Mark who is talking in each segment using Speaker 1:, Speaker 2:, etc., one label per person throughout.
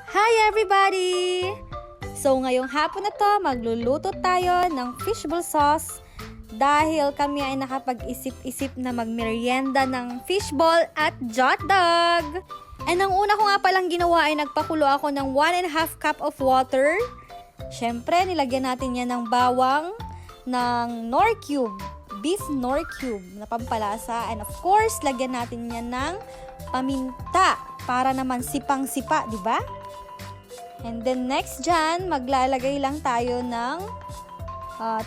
Speaker 1: Hi everybody! So ngayong hapon na to, magluluto tayo ng fishball sauce dahil kami ay nakapag-isip-isip na magmerienda ng fishball at jotdog. And ang una ko nga palang ginawa ay nagpakulo ako ng 1.5 cup of water. Syempre, nilagyan natin yan ng bawang, ng Knorr cube, beef Knorr cube na pampalasa. And of course, lagyan natin yan ng paminta para naman sipang-sipa, di ba? And then next dyan, maglalagay lang tayo ng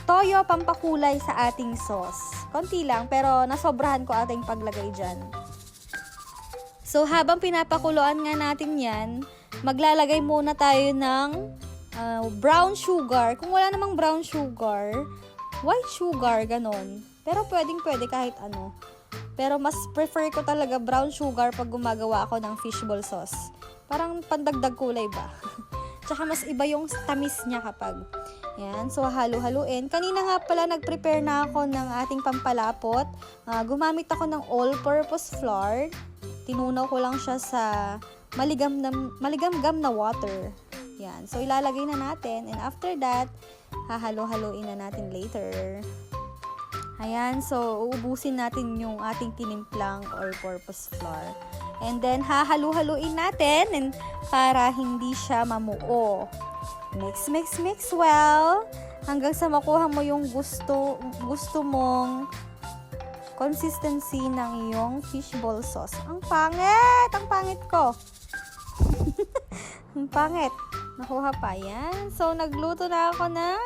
Speaker 1: toyo pampakulay sa ating sauce. Konti lang, pero nasobrahan ko ating paglagay dyan. So habang pinapakuluan nga natin yan, maglalagay muna tayo ng brown sugar. Kung wala namang brown sugar, white sugar, ganon. Pero pwede kahit ano. Pero mas prefer ko talaga brown sugar pag gumagawa ako ng fishball sauce. Parang pandagdag kulay ba? Tsaka mas iba yung tamis niya kapag. Yan, so halo-haluin. Kanina nga pala nag-prepare na ako ng ating pampalapot. Gumamit ako ng all-purpose flour. Tinunaw ko lang siya sa maligam-gam na water. Yan, so ilalagay na natin. And after that, hahalo-haluin na natin later. Ayan, so uubusin natin yung ating tinimplang all-purpose flour. And then, hahalu-haluin natin and para hindi siya mamuo. Mix well. Hanggang sa makuha mo yung gusto mong consistency ng iyong fishball sauce. Ang pangit! Ang pangit ko! Ang pangit. Nakuha pa yan. So, nagluto na ako ng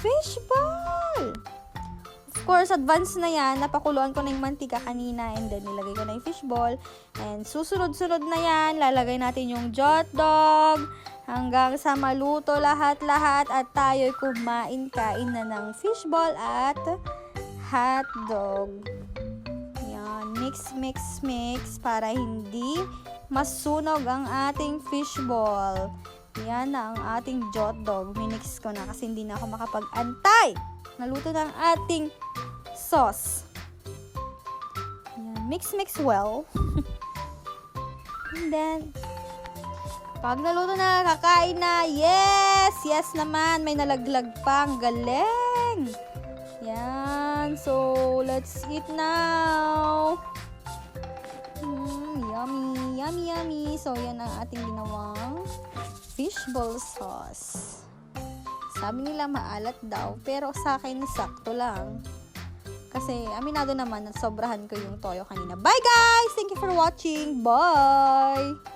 Speaker 1: fishball! Of course, advance na yan. Napakuluan ko na yung mantika kanina and then nilagay ko na yung fishball. And susunod-sunod na yan. Lalagay natin yung jotdog hanggang sa maluto lahat-lahat at tayo'y kumain-kain na ng fishball at hotdog. Yan. Mix para hindi masunog ang ating fishball. Yan na ang ating jotdog. Minix ko na kasi hindi na ako makapag-antay. Naluto ng ating sauce. Ayan, mix well. And then, pag naluto na, kakain na. Yes! Yes naman. May nalaglag pa. Ang galing. Yan. So, let's eat now. Yummy. So, yan ang ating ginawang fishball sauce. Sabi nila maalat daw, pero sa akin sakto lang. Kasi aminado naman na sobrahan ko yung toyo kanina. Bye guys! Thank you for watching. Bye!